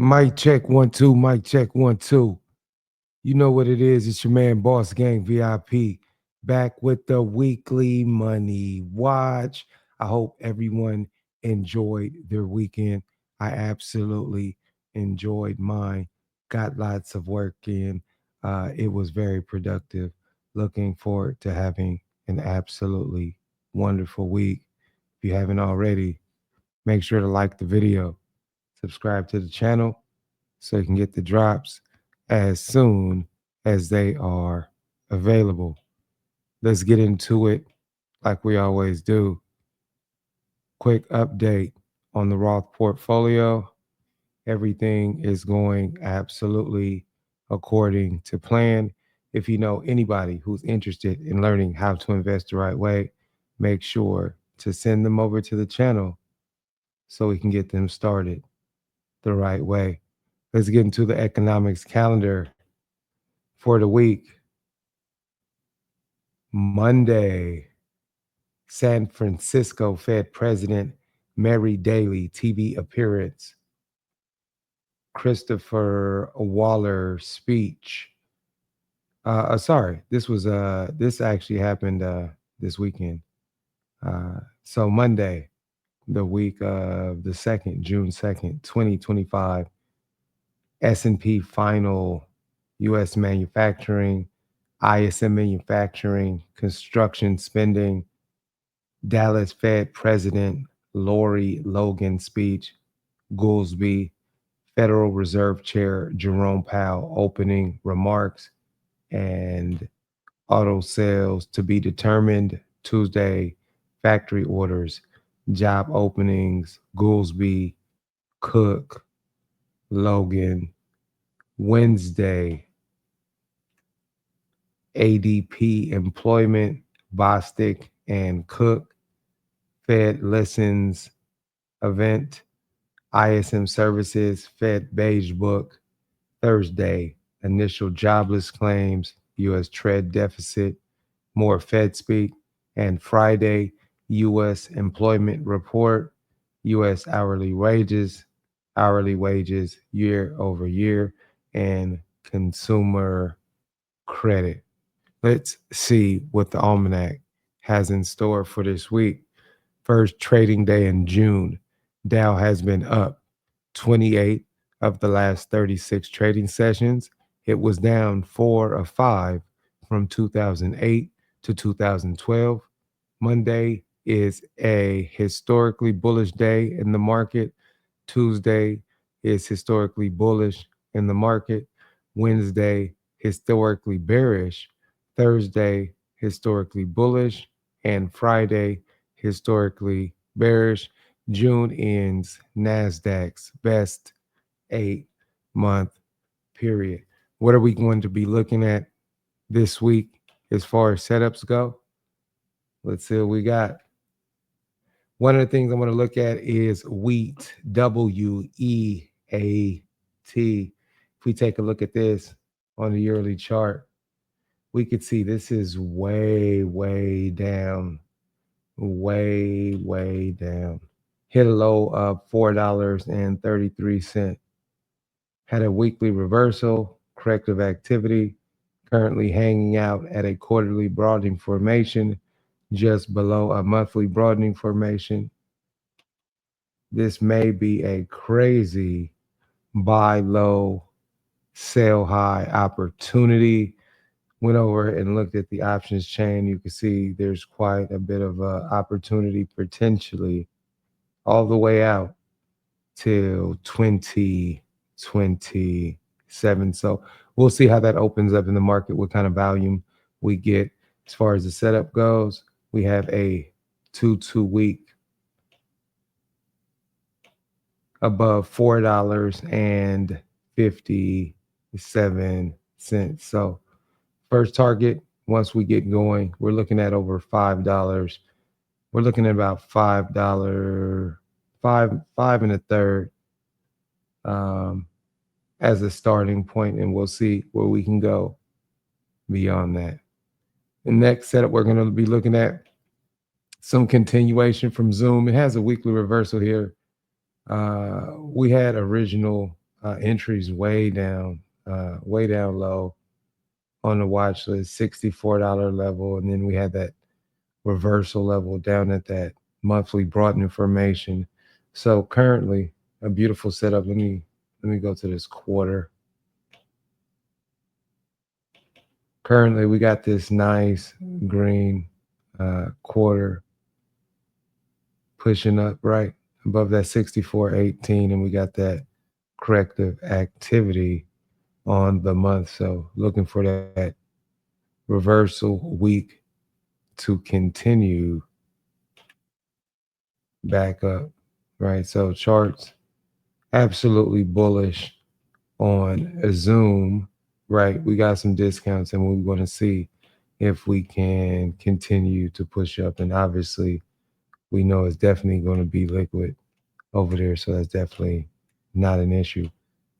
Mic check 1 2, mic check 1 2. You know what it is. It's your man Boss Gang VIP back with the weekly money watch. I hope everyone enjoyed their weekend. I absolutely enjoyed mine. Got lots of work in. It was very productive. Looking forward to having an absolutely wonderful week. If you haven't already, make sure to like the video, subscribe to the channel so you can get the drops as soon as they are available. Let's get into it like we always do. Quick update on the Roth portfolio. Everything is going absolutely according to plan. If you know anybody who's interested in learning how to invest the right way, make sure to send them over to the channel so we can get them started the right way. Let's get into the economics calendar for the week. Monday, San Francisco Fed President Mary Daly TV appearance. Christopher Waller speech. Sorry, this actually happened this weekend. So Monday, the week of the second, June 2nd, 2025, S&P final U.S. manufacturing, ISM manufacturing, construction spending, Dallas Fed President Lori Logan speech, Goolsby, Federal Reserve Chair Jerome Powell opening remarks, and auto sales to be determined Tuesday, factory orders, job openings, Goolsby, Cook, Logan, Wednesday, ADP employment, Bostic and Cook, Fed listens event, ISM services, Fed beige book, Thursday, initial jobless claims, U.S. trade deficit, more Fed speak, and Friday, U.S. employment report, U.S. hourly wages year over year, and consumer credit. Let's see what the Almanac has in store for this week. First trading day in June, Dow has been up 28 of the last 36 trading sessions. It was down 4 of 5 from 2008 to 2012. Monday is a historically bullish day in the market. Tuesday is historically bullish in the market. Wednesday, historically bearish. Thursday, historically bullish. And Friday, historically bearish. June ends NASDAQ's best 8-month period. What are we going to be looking at this week as far as setups go? Let's see what we got. One of the things I want to look at is wheat, WEAT. If we take a look at this on the yearly chart, we could see this is way down, way down. Hit a low of $4.33. Had a weekly reversal, corrective activity, currently hanging out at a quarterly broadening formation just below a monthly broadening formation. This may be a crazy buy low, sell high opportunity. Went over and looked at the options chain. You can see there's quite a bit of opportunity potentially all the way out till 2027. So we'll see how that opens up in the market, what kind of volume we get. As far as the setup goes, we have a 2-week above $4.57. So first target, once we get going, we're looking at over $5. We're looking at about $5, five and a third as a starting point, and we'll see where we can go beyond that. The next setup we're going to be looking at some continuation from Zoom. It has a weekly reversal here. We had original entries way down low on the watch list, $64 level, and then we had that reversal level down at that monthly brought information. So currently, a beautiful setup. Let me go to this quarter. Currently, we got this nice green quarter pushing up right above that 64.18, and we got that corrective activity on the month. So looking for that reversal week to continue back up, right? So charts absolutely bullish on a Zoom, right? We got some discounts and we want to see if we can continue to push up. And obviously, we know it's definitely going to be liquid over there. So that's definitely not an issue.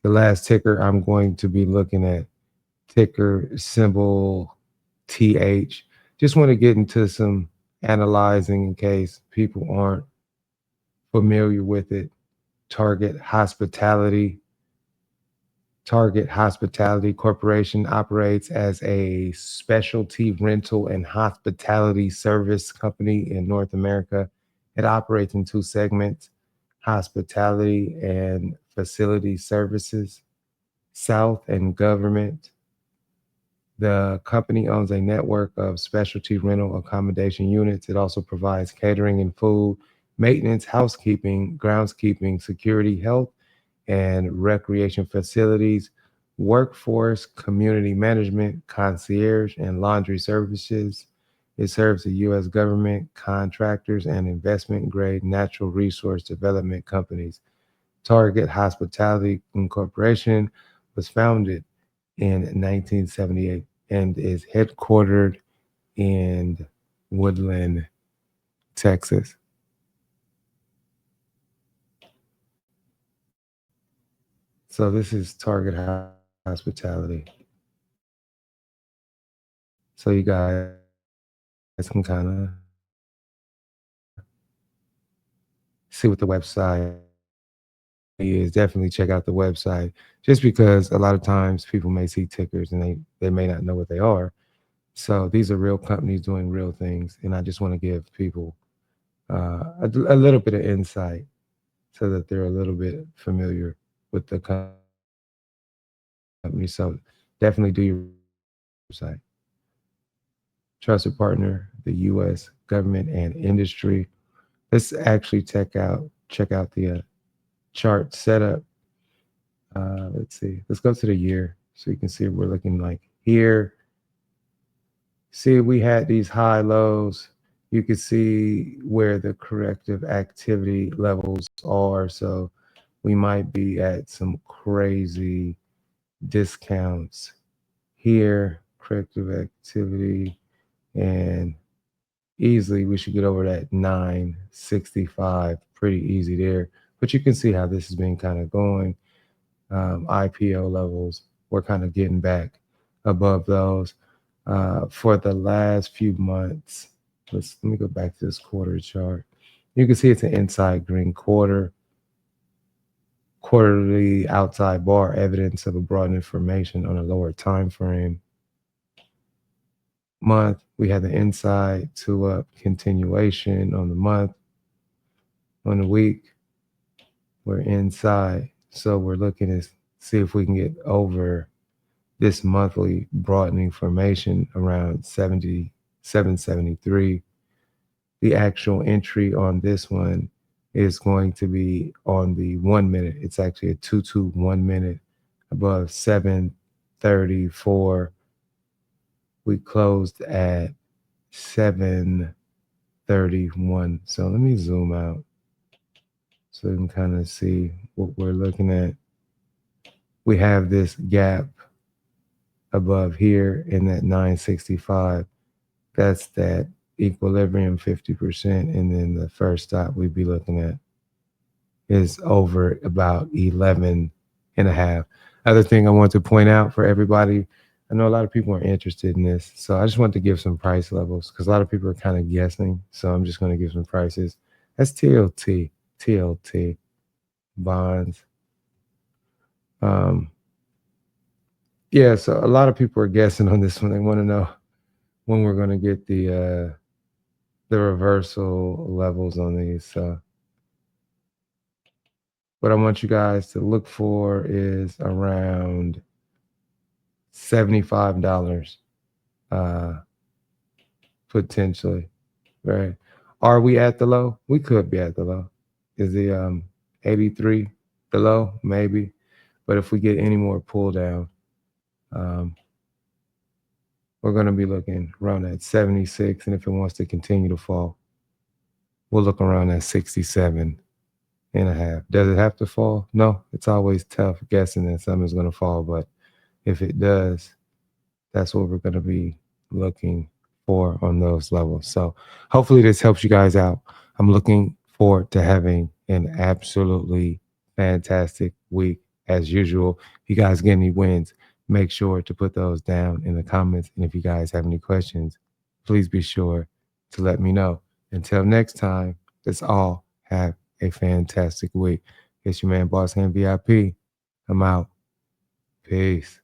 The last ticker I'm going to be looking at, ticker symbol TH. Just want to get into some analyzing in case people aren't familiar with it. Target Hospitality. Target Hospitality Corporation operates as a specialty rental and hospitality service company in North America. It operates in two segments: hospitality and facility services, South and government. The company owns a network of specialty rental accommodation units. It also provides catering and food, maintenance, housekeeping, groundskeeping, security, health, and recreation facilities, workforce, community management, concierge, and laundry services. It serves the U.S. government, contractors, and investment grade natural resource development companies. Target Hospitality Incorporation was founded in 1978 and is headquartered in Woodland, Texas. So this is Target Hospitality. So you guys can kind of see what the website is. Definitely check out the website just because a lot of times people may see tickers and they may not know what they are. So these are real companies doing real things. And I just want to give people a little bit of insight so that they're a little bit familiar with the company. So definitely do your research. Trusted partner, the U.S. government and industry. Let's actually check out the chart setup. Let's see. Let's go to the year so you can see what we're looking like here. See, we had these high lows. You can see where the corrective activity levels are. So we might be at some crazy discounts here, corrective activity, and easily we should get over that 965 pretty easy there. But you can see how this has been kind of going. IPO levels, we're kind of getting back above those. For the last few months, let me go back to this quarter chart. You can see it's an inside green quarter. Quarterly outside bar, evidence of a broad information on a lower time frame. Month, we had the inside two up continuation on the month. On the week, we're inside. So we're looking to see if we can get over this monthly broadening formation around 77.73. The actual entry on this one is going to be on the 1 minute. It's actually a 221 minute above 734. We closed at 731. So let me zoom out so you can kind of see what we're looking at. We have this gap above here in that 965. That's that equilibrium 50%. And then the first stop we'd be looking at is over about 11 and a half. Other thing I want to point out for everybody, I know a lot of people are interested in this. So I just want to give some price levels because a lot of people are kind of guessing. So I'm just going to give some prices. That's TLT bonds. Um, yeah, so a lot of people are guessing on this one. They want to know when we're going to get the reversal levels on these. So what I want you guys to look for is around $75 uh, potentially, right? Are we at the low? We could be at the low. Is the 83 the low? Maybe. But if we get any more pull down, um, we're going to be looking around at 76. And if it wants to continue to fall, we'll look around at 67.5. Does it have to fall? No, it's always tough guessing that something's going to fall. But if it does, that's what we're going to be looking for on those levels. So hopefully this helps you guys out. I'm looking forward to having an absolutely fantastic week as usual. If you guys get any wins, make sure to put those down in the comments. And if you guys have any questions, please be sure to let me know. Until next time, let's all have a fantastic week. It's your man, Boss Hand VIP. I'm out. Peace.